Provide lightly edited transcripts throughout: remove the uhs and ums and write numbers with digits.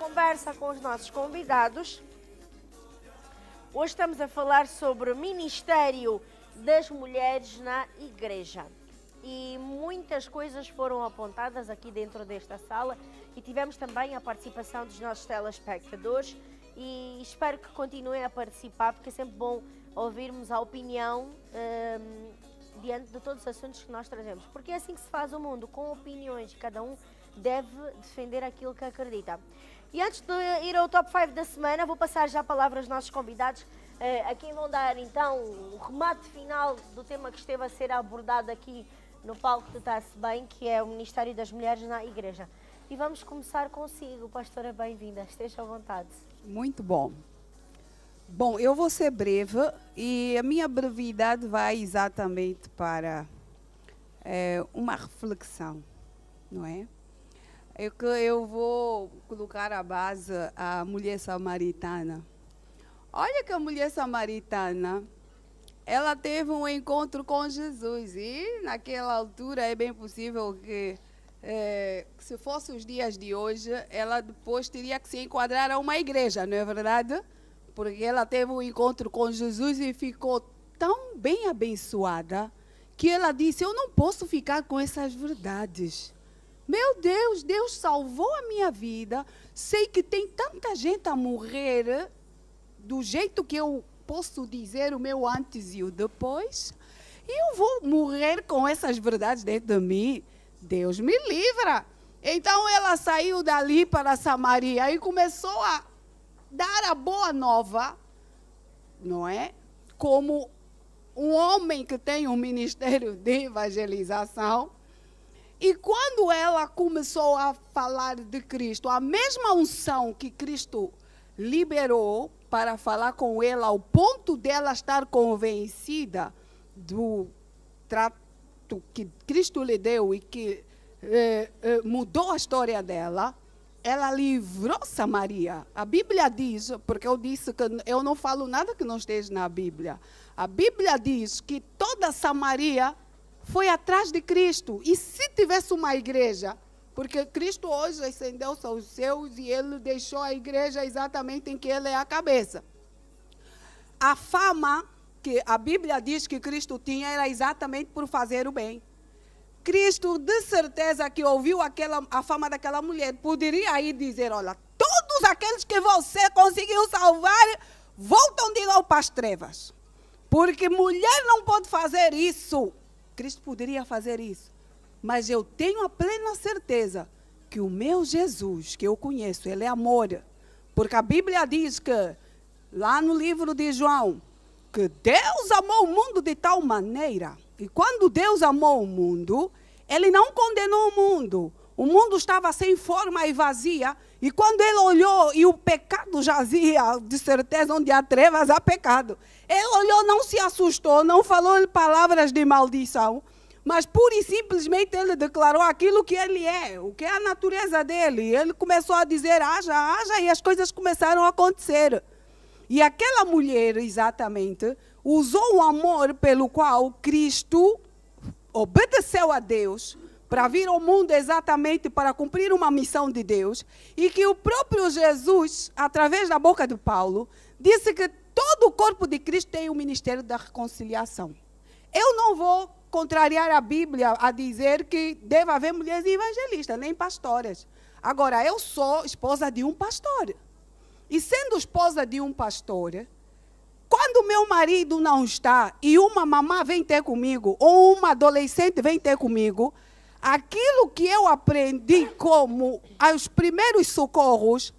conversa com os nossos convidados. Hoje estamos a falar sobre o Ministério das Mulheres na Igreja. E muitas coisas foram apontadas aqui dentro desta sala e tivemos também a participação dos nossos telespectadores e espero que continuem a participar, porque é sempre bom ouvirmos a opinião diante de todos os assuntos que nós trazemos, porque é assim que se faz o mundo, com opiniões, cada um deve defender aquilo que acredita. E antes de ir ao Top 5 da semana, vou passar já a palavra aos nossos convidados, a quem vão dar então o remate final do tema que esteve a ser abordado aqui no palco do Tá-se Bem, que é o Ministério das Mulheres na Igreja. E vamos começar consigo, pastora, bem-vinda, esteja à vontade. Muito bom. Bom, eu vou ser breve e a minha brevidade vai exatamente para uma reflexão, não é? É que eu vou colocar a base a mulher samaritana. Olha que a mulher samaritana, ela teve um encontro com Jesus e naquela altura é bem possível que se fosse os dias de hoje, ela depois teria que se enquadrar a uma igreja, não é verdade? Porque ela teve um encontro com Jesus e ficou tão bem abençoada que ela disse, eu não posso ficar com essas verdades. Meu Deus, Deus salvou a minha vida, sei que tem tanta gente a morrer do jeito que eu posso dizer o meu antes e o depois, e eu vou morrer com essas verdades dentro de mim. Deus me livra. Então ela saiu dali para Samaria e começou a dar a boa nova, não é? Como um homem que tem um ministério de evangelização. E quando ela começou a falar de Cristo, a mesma unção que Cristo liberou para falar com ela, ao ponto dela estar convencida do trato que Cristo lhe deu e que mudou a história dela, ela livrou Samaria. A Bíblia diz, porque eu disse que eu não falo nada que não esteja na Bíblia. A Bíblia diz que toda Samaria foi atrás de Cristo. E se tivesse uma igreja, porque Cristo hoje ascendeu-se aos céus e ele deixou a igreja exatamente em que ele é a cabeça. A fama que a Bíblia diz que Cristo tinha era exatamente por fazer o bem. Cristo, de certeza que ouviu a fama daquela mulher, poderia aí dizer, olha, todos aqueles que você conseguiu salvar, voltam de lá para as trevas. Porque mulher não pode fazer isso. Cristo poderia fazer isso. Mas eu tenho a plena certeza que o meu Jesus, que eu conheço, ele é amor. Porque a Bíblia diz que, lá no livro de João, que Deus amou o mundo de tal maneira. E quando Deus amou o mundo, ele não condenou o mundo. O mundo estava sem forma e vazia. E quando ele olhou e o pecado jazia, de certeza, onde há trevas, há pecado. Ele olhou, não se assustou, não falou palavras de maldição. Mas pura e simplesmente ele declarou aquilo que ele é, o que é a natureza dele. Ele começou a dizer, haja, haja, e as coisas começaram a acontecer. E aquela mulher, exatamente, usou o amor pelo qual Cristo obedeceu a Deus para vir ao mundo exatamente para cumprir uma missão de Deus, e que o próprio Jesus, através da boca de Paulo, disse que todo o corpo de Cristo tem o ministério da reconciliação. Eu não vou contrariar a Bíblia a dizer que deve haver mulheres evangelistas, nem pastoras. Agora, eu sou esposa de um pastor. E sendo esposa de um pastor, quando meu marido não está e uma mamã vem ter comigo, ou uma adolescente vem ter comigo, aquilo que eu aprendi como os primeiros socorros,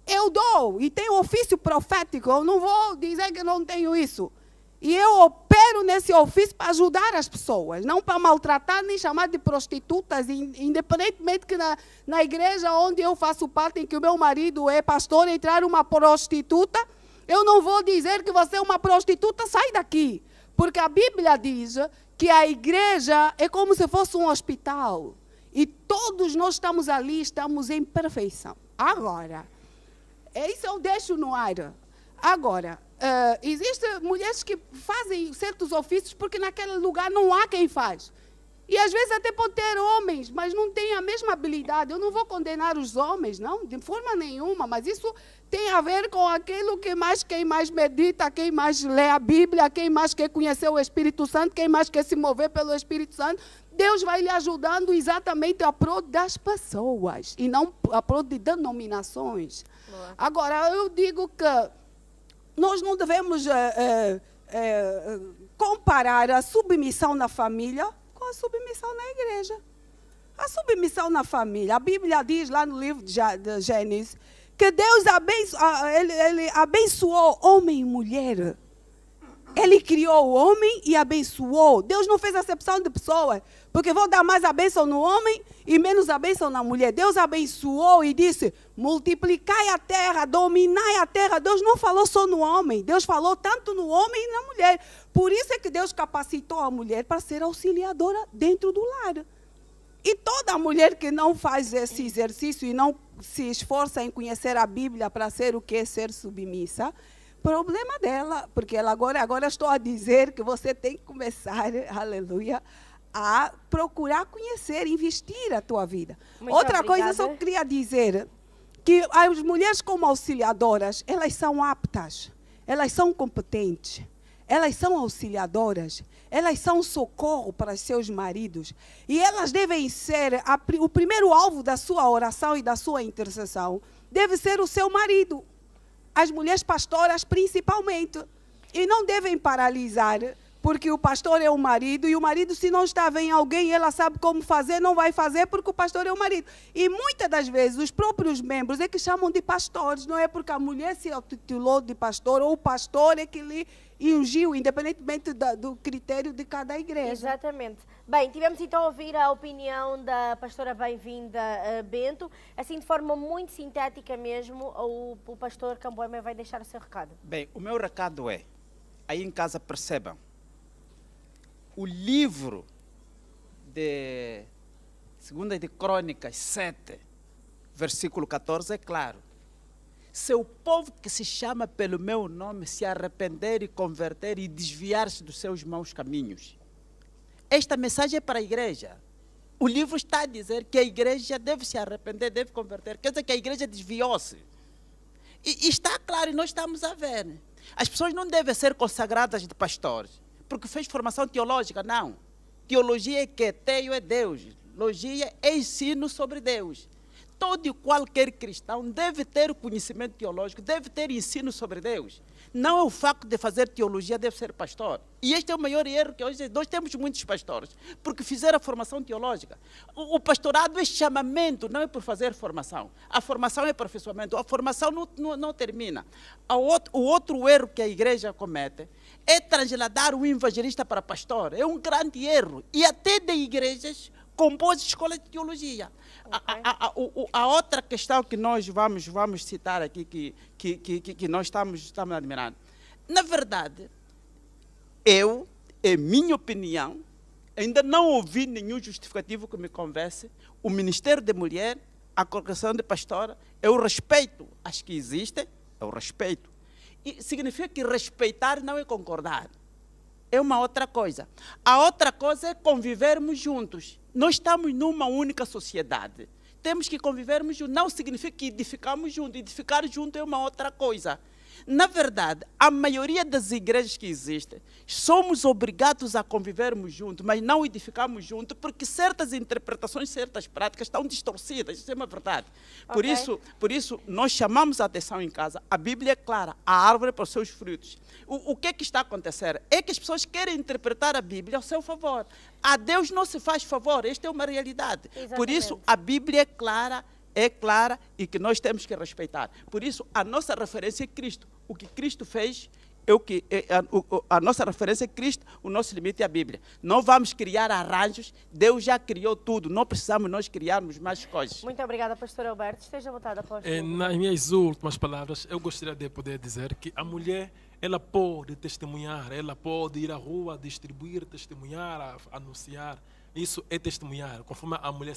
eu dou. E tenho ofício profético, eu não vou dizer que não tenho isso. E eu opero nesse ofício para ajudar as pessoas, não para maltratar nem chamar de prostitutas, independentemente que na igreja onde eu faço parte, em que o meu marido é pastor, entrar uma prostituta, eu não vou dizer que você é uma prostituta, sai daqui. Porque a Bíblia diz que a igreja é como se fosse um hospital. E todos nós estamos ali, estamos em perfeição. Agora, isso eu deixo no ar. Agora, existem mulheres que fazem certos ofícios porque naquele lugar não há quem faz. E às vezes até pode ter homens, mas não tem a mesma habilidade. Eu não vou condenar os homens, não, de forma nenhuma, mas isso tem a ver com aquilo que mais, quem mais medita, quem mais lê a Bíblia, quem mais quer conhecer o Espírito Santo, quem mais quer se mover pelo Espírito Santo. Deus vai lhe ajudando exatamente a prol das pessoas e não a prol de denominações. Boa. Agora, eu digo que nós não devemos comparar a submissão na família com a submissão na igreja. A submissão na família, a Bíblia diz lá no livro de Gênesis, que Deus ele abençoou homem e mulher. Ele criou o homem e abençoou. Deus não fez acepção de pessoas, porque vou dar mais a bênção no homem e menos a bênção na mulher. Deus abençoou e disse, multiplicai a terra, dominai a terra. Deus não falou só no homem, Deus falou tanto no homem e na mulher. Por isso é que Deus capacitou a mulher para ser auxiliadora dentro do lar. E toda mulher que não faz esse exercício e não se esforça em conhecer a Bíblia para ser o que é ser submissa, problema dela, porque ela agora estou a dizer que você tem que começar, aleluia, a procurar conhecer, investir a tua vida. Muito Outra obrigada. coisa, só queria dizer que as mulheres como auxiliadoras, elas são aptas, elas são competentes, elas são auxiliadoras, elas são socorro para seus maridos e elas devem ser, o primeiro alvo da sua oração e da sua intercessão deve ser o seu marido. As mulheres pastoras principalmente. E não devem paralisar, porque o pastor é o marido, e o marido, se não está em alguém, ela sabe como fazer, não vai fazer, porque o pastor é o marido. E muitas das vezes, os próprios membros é que chamam de pastores, não é porque a mulher se titulou de pastor, ou o pastor é que lhe ungiu, independentemente do critério de cada igreja. Exatamente. Bem, tivemos então a ouvir a opinião da pastora Bem-vinda Bento. Assim, de forma muito sintética mesmo, o pastor Camboema vai deixar o seu recado. Bem, o meu recado é, aí em casa percebam, o livro de 2 de Crônicas 7, versículo 14 é claro. Se o povo que se chama pelo meu nome se arrepender e converter e desviar-se dos seus maus caminhos. Esta mensagem é para a igreja. O livro está a dizer que a igreja deve se arrepender, deve converter. Quer dizer que a igreja desviou-se. E está claro, e nós estamos a ver. As pessoas não devem ser consagradas de pastores, porque fez formação teológica, não. Teologia é que teio é Deus. Teologia é ensino sobre Deus. Todo e qualquer cristão deve ter conhecimento teológico, deve ter ensino sobre Deus. Não é o facto de fazer teologia, deve ser pastor. E este é o maior erro que hoje nós temos muitos pastores, porque fizeram a formação teológica. O pastorado é chamamento, não é por fazer formação. A formação é aperfeiçoamento, a formação não termina. O outro erro que a igreja comete é transladar o evangelista para pastor. É um grande erro. E até de igrejas compôs escola de teologia. Okay. A outra questão que nós vamos citar aqui, que nós estamos admirando. Na verdade, em minha opinião, ainda não ouvi nenhum justificativo que me convence. O Ministério de Mulher, a congregação de pastora, eu respeito as que existem, eu respeito. E significa que respeitar não é concordar. É uma outra coisa. A outra coisa é convivermos juntos. Nós estamos numa única sociedade. Temos que convivermos juntos. Não significa que edificamos juntos. Edificar junto é uma outra coisa. Na verdade, a maioria das igrejas que existem, somos obrigados a convivermos juntos, mas não edificamos juntos, porque certas interpretações, certas práticas estão distorcidas. Isso é uma verdade. Okay. Por isso, nós chamamos a atenção em casa. A Bíblia é clara, a árvore é para os seus frutos. O que é que está a acontecer? É que as pessoas querem interpretar a Bíblia ao seu favor. A Deus não se faz favor, esta é uma realidade. Exatamente. Por isso, a Bíblia é clara e que nós temos que respeitar. Por isso, a nossa referência é Cristo. O que Cristo fez, a nossa referência é Cristo, o nosso limite é a Bíblia. Não vamos criar arranjos, Deus já criou tudo, não precisamos nós criarmos mais coisas. Muito obrigada, pastor Alberto. Esteja à vontade, apóstolo. Nas minhas últimas palavras, eu gostaria de poder dizer que a mulher, ela pode testemunhar, ela pode ir à rua, distribuir, testemunhar, anunciar. Isso é testemunhar, conforme a mulher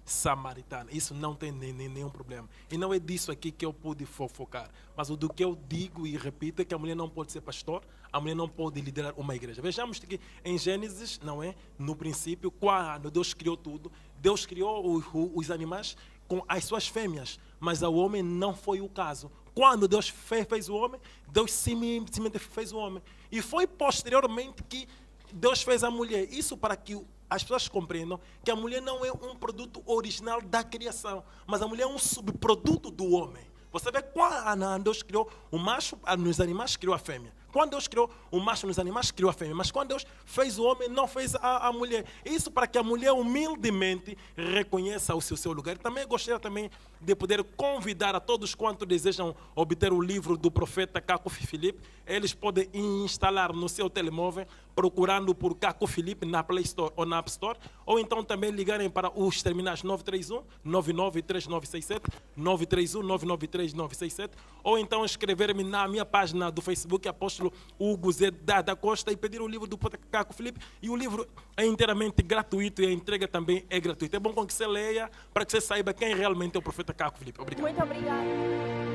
samaritana. Isso não tem nenhum problema. E não é disso aqui que eu pude focar. Mas o do que eu digo e repito é que a mulher não pode ser pastor, a mulher não pode liderar uma igreja. Vejamos que em Gênesis, não é? No princípio, quando Deus criou tudo, Deus criou os animais com as suas fêmeas, mas ao homem não foi o caso. Quando Deus fez o homem, Deus simplesmente fez o homem. E foi posteriormente que Deus fez a mulher. Isso para que as pessoas compreendam que a mulher não é um produto original da criação, mas a mulher é um subproduto do homem. Você vê quando Deus criou o macho nos animais, criou a fêmea. Quando Deus criou o macho nos animais, criou a fêmea. Mas quando Deus fez o homem, não fez a mulher. Isso para que a mulher humildemente reconheça o seu lugar. Também gostaria também de poder convidar a todos quantos desejam obter o livro do profeta Caco Filipe. Eles podem instalar no seu telemóvel, procurando por Caco Filipe na Play Store ou na App Store. Ou então também ligarem para os terminais 931-993967, 931-993-967. Ou então escrever-me na minha página do Facebook, Apóstolo Hugo Zé da Costa, e pedir o livro do Caco Filipe. E o livro é inteiramente gratuito e a entrega também é gratuita. É bom que você leia para que você saiba quem realmente é o profeta Caco Filipe. Obrigado. Muito obrigada.